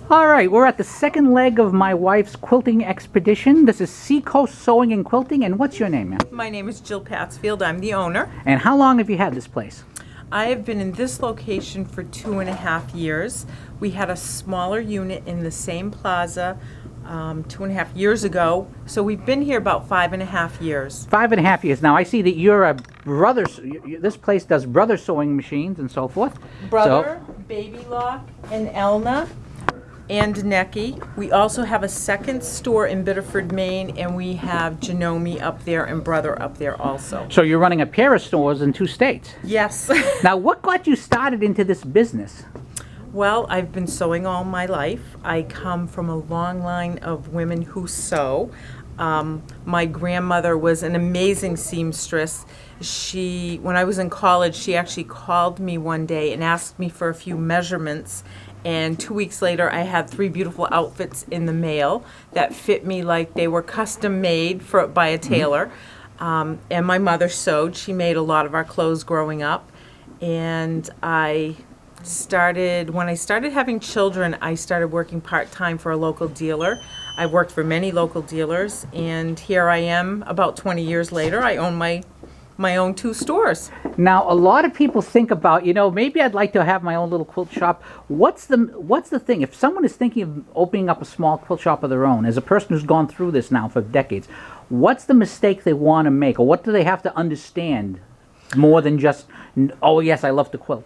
All right, we're at the second leg of my wife's quilting expedition. This is Seacoast Sewing and Quilting, and what's your name, ma'am? My name is Jill Patsfield. I'm the owner. And how long have you had this place? I have been in this location for 2.5 years. We had a smaller unit in the same plaza 2.5 years ago, so we've been here about 5.5 years. 5.5 years. Now, I see that you're a brother. This place does brother sewing machines and so forth. Brother, Baby Lock, and Elna, and Necky. We also have a second store in Biddeford, Maine, and we have Janome up there and Brother up there also. So you're running a pair of stores in 2 states. Yes. Now, what got you started into this business? Well, I've been sewing all my life. I come from a long line of women who sew. My grandmother was an amazing seamstress. When I was in college, she actually called me one day and asked me for a few measurements. And 2 weeks later, I had 3 beautiful outfits in the mail that fit me like they were custom made by a tailor. And my mother sewed. She made a lot of our clothes growing up. And when I started having children, I started working part-time for a local dealer. I worked for many local dealers, and here I am about 20 years later. I own my own 2 stores. Now, a lot of people think about, maybe I'd like to have my own little quilt shop. What's the thing? If someone is thinking of opening up a small quilt shop of their own, as a person who's gone through this now for decades, what's the mistake they want to make, or what do they have to understand more than just, oh yes, I love to quilt?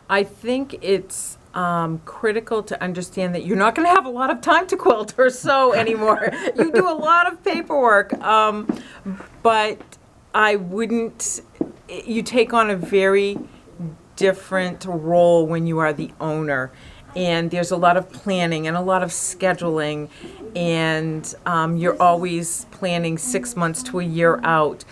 I think it's critical to understand that you're not going to have a lot of time to quilt or sew anymore. You do a lot of paperwork, but you take on a very different role when you are the owner. And there's a lot of planning and a lot of scheduling, and you're always planning 6 months to a year out.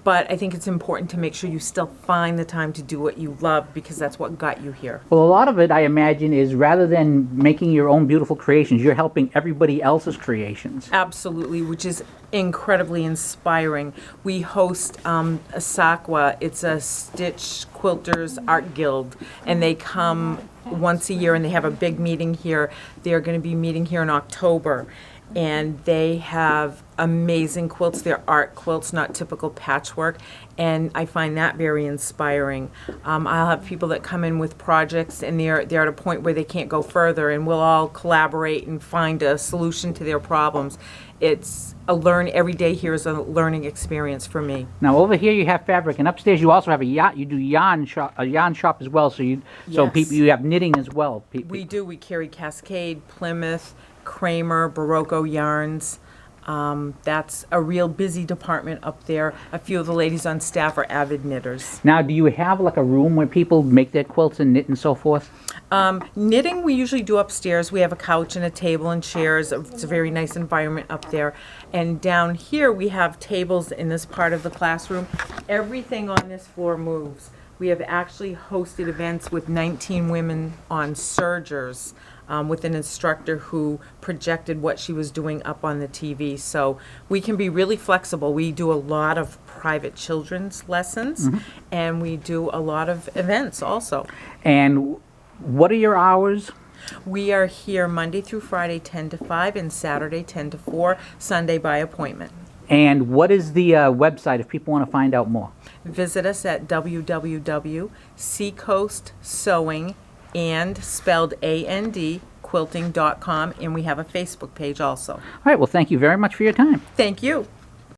But I think it's important to make sure you still find the time to do what you love, because that's what got you here. Well, a lot of it, I imagine, is rather than making your own beautiful creations, you're helping everybody else's creations. Absolutely, which is incredibly inspiring. We host SAQA. It's a Stitch Quilters Art Guild, and they come once a year and they have a big meeting here. They're going to be meeting here in October, and they have amazing quilts. They're art quilts, not typical patchwork, and I find that very inspiring. I'll have people that come in with projects, and they're at a point where they can't go further, and we'll all collaborate and find a solution to their problems. It's every day here is a learning experience for me. Now, over here you have fabric, and upstairs you also have you do yarn shop as well. So you have knitting as well. We do. We carry Cascade, Plymouth, Kramer, Barocco yarns. That's a real busy department up there. A few of the ladies on staff are avid knitters. Now, do you have like a room where people make their quilts and knit and so forth? Knitting we usually do upstairs. We have a couch and a table and chairs. It's a very nice environment up there. And down here we have tables in this part of the classroom. Everything on this floor moves. We have actually hosted events with 19 women on sergers, with an instructor who projected what she was doing up on the TV. So we can be really flexible. We do a lot of private children's lessons, and we do a lot of events also. And what are your hours? We are here Monday through Friday 10 to 5 and Saturday 10 to 4, Sunday by appointment. And what is the website if people want to find out more? Visit us at www.seacoastsewing and spelled A-N-D quilting.com, and we have a Facebook page also. All right, well, thank you very much for your time. Thank you.